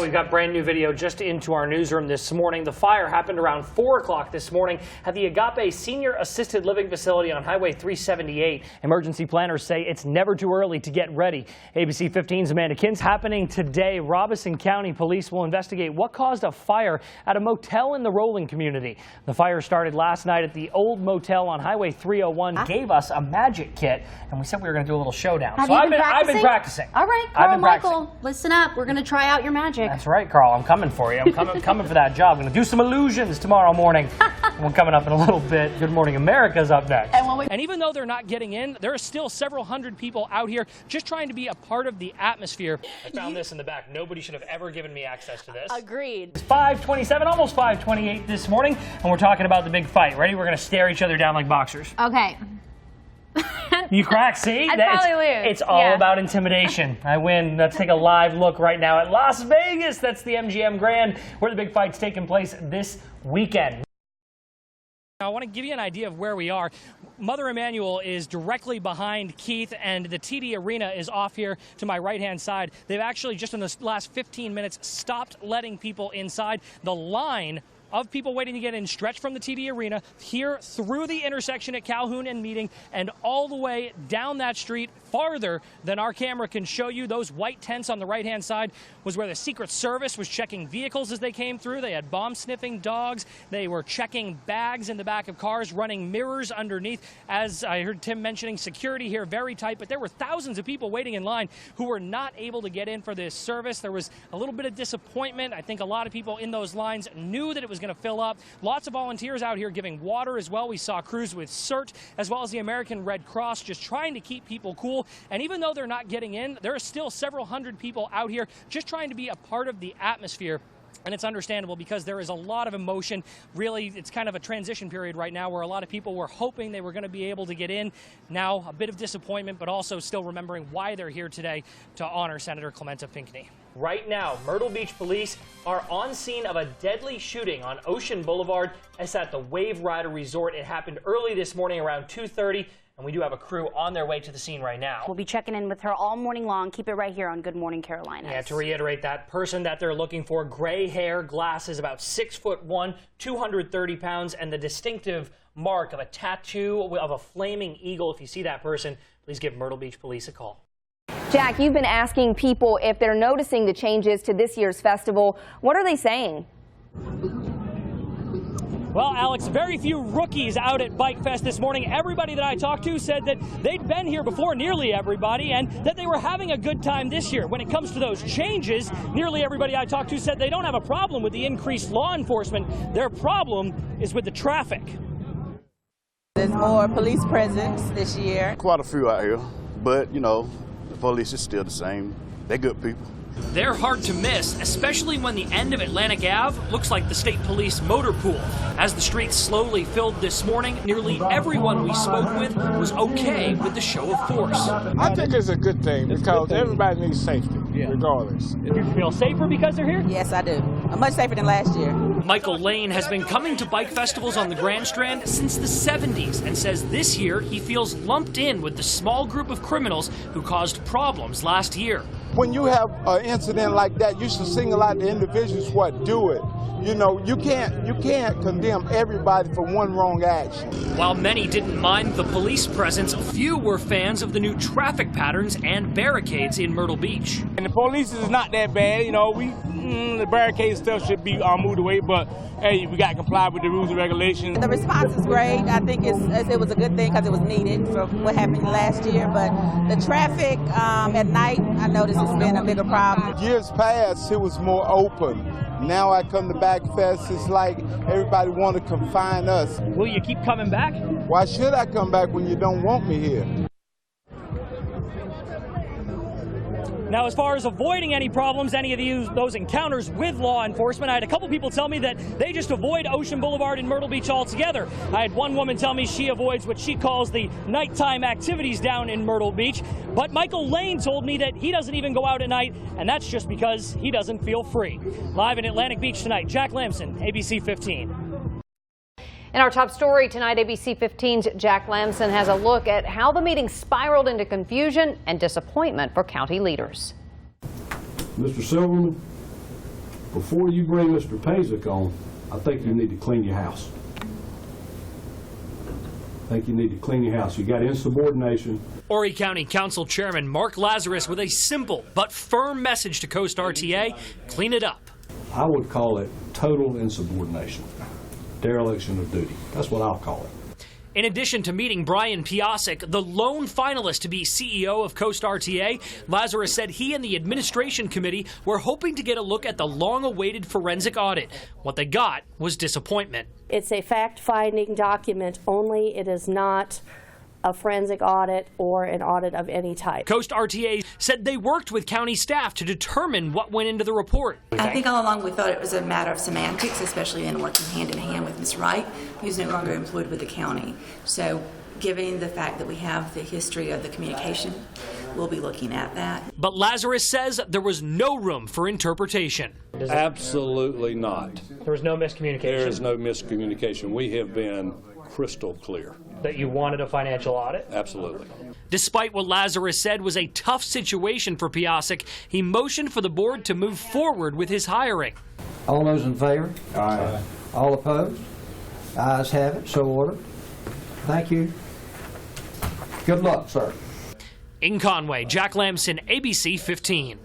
We've got brand new video just into our newsroom this morning. The fire happened around 4 o'clock this morning at the Agape Senior Assisted Living Facility on Highway 378. Emergency planners say it's never too early to get ready. ABC 15's Amanda Kins. Happening today, Robeson County Police will investigate what caused a fire at a motel in the Rolling community. The fire started last night at the old motel on Highway 301. Gave us a magic kit, and we said we were going to do a little showdown. So I've been practicing. All right, Carl, Michael, listen up. We're going to try out your magic. That's right, Carl. I'm coming for you. I'm coming for that job. I'm going to do some illusions tomorrow morning. We're coming up in a little bit. Good Morning America's up next. And even though they're not getting in, there are still several hundred people out here just trying to be a part of the atmosphere. I found this in the back. Nobody should have ever given me access to this. Agreed. It's 5:27, almost 5:28 this morning, and we're talking about the big fight. Ready? We're going to stare each other down like boxers. Okay. You crack, see? I'd probably lose. It's all about intimidation. I win. Let's take a live look right now at Las Vegas. That's the MGM Grand, where the big fight's taking place this weekend. I want to give you an idea of where we are. Mother Emanuel is directly behind Keith, and the TD Arena is off here to my right-hand side. They've actually, just in the last 15 minutes, stopped letting people inside. The line of people waiting to get in stretched from the TD Arena here through the intersection at Calhoun and Meeting and all the way down that street farther than our camera can show you. Those white tents on the right-hand side was where the Secret Service was checking vehicles as they came through. They had bomb-sniffing dogs. They were checking bags in the back of cars, running mirrors underneath. As I heard Tim mentioning, security here very tight, but there were thousands of people waiting in line who were not able to get in for this service. There was a little bit of disappointment. I think a lot of people in those lines knew that it was going to fill up. Lots of volunteers out here giving water as well. We saw crews with CERT as well as the American Red Cross just trying to keep people cool. And even though they're not getting in, there are still several hundred people out here just trying to be a part of the atmosphere. And it's understandable because there is a lot of emotion. Really, it's kind of a transition period right now where a lot of people were hoping they were going to be able to get in. Now, a bit of disappointment, but also still remembering why they're here today to honor Senator Clementa Pinckney. Right now, Myrtle Beach police are on scene of a deadly shooting on Ocean Boulevard. It's at the Wave Rider Resort. It happened early this morning around 2:30. And we do have a crew on their way to the scene right now. We'll be checking in with her all morning long. Keep it right here on Good Morning Carolina. Yeah, to reiterate, that person that they're looking for, gray hair, glasses, about 6'1", 230 pounds, and the distinctive mark of a tattoo of a flaming eagle. If you see that person, please give Myrtle Beach Police a call. Jack, you've been asking people if they're noticing the changes to this year's festival. What are they saying? Well, Alex, very few rookies out at Bike Fest this morning. Everybody that I talked to said that they'd been here before, nearly everybody, and that they were having a good time this year. When it comes to those changes, nearly everybody I talked to said they don't have a problem with the increased law enforcement. Their problem is with the traffic. There's more police presence this year. Quite a few out here, but, you know, the police is still the same. They're good people. They're hard to miss, especially when the end of Atlantic Ave looks like the state police motor pool. As the streets slowly filled this morning, nearly everyone we spoke with was okay with the show of force. I think it's a good thing because everybody needs safety, regardless. Do you feel safer because they're here? Yes, I do. Much safer than last year. Michael Lane has been coming to bike festivals on the Grand Strand since the 70s and says this year he feels lumped in with the small group of criminals who caused problems last year. When you have an incident like that, you should single out the individuals what do it. You know, you can't condemn everybody for one wrong action. While many didn't mind the police presence, few were fans of the new traffic patterns and barricades in Myrtle Beach. And the police is not that bad, you know. The barricade stuff should be moved away, but hey, we got to comply with the rules and regulations. The response is great. I think it was a good thing because it was needed for what happened last year. But the traffic at night, I noticed it's been a bigger problem. Years past, it was more open. Now I come to Bike Fest, it's like everybody want to confine us. Will you keep coming back? Why should I come back when you don't want me here? Now, as far as avoiding any problems, any of those encounters with law enforcement, I had a couple people tell me that they just avoid Ocean Boulevard and Myrtle Beach altogether. I had one woman tell me she avoids what she calls the nighttime activities down in Myrtle Beach. But Michael Lane told me that he doesn't even go out at night, and that's just because he doesn't feel free. Live in Atlantic Beach tonight, Jack Lamson, ABC 15. In our top story tonight, ABC 15's Jack Lamson has a look at how the meeting spiraled into confusion and disappointment for county leaders. Mr. Silverman, before you bring Mr. Pazek on, I think you need to clean your house. I think you need to clean your house. You got insubordination. Horry County Council Chairman Mark Lazarus with a simple but firm message to Coast RTA: clean it up. I would call it total insubordination, dereliction of duty. That's what I'll call it. In addition to meeting Brian Piasek, the lone finalist to be CEO of Coast RTA, Lazarus said he and the administration committee were hoping to get a look at the long-awaited forensic audit. What they got was disappointment. It's a fact-finding document only. It is not a forensic audit or an audit of any type. Coast RTA said they worked with county staff to determine what went into the report. I think all along we thought it was a matter of semantics, especially in working hand in hand with Ms. Wright, who's no longer employed with the county. So given the fact that we have the history of the communication, we'll be looking at that. But Lazarus says there was no room for interpretation. Absolutely not. There was no miscommunication? There is no miscommunication. We have been crystal clear. That you wanted a financial audit? Absolutely. Despite what Lazarus said was a tough situation for Piasek, he motioned for the board to move forward with his hiring. All those in favor? Aye. All opposed? Ayes have it, so ordered. Thank you. Good luck, sir. In Conway, Jack Lamson, ABC 15.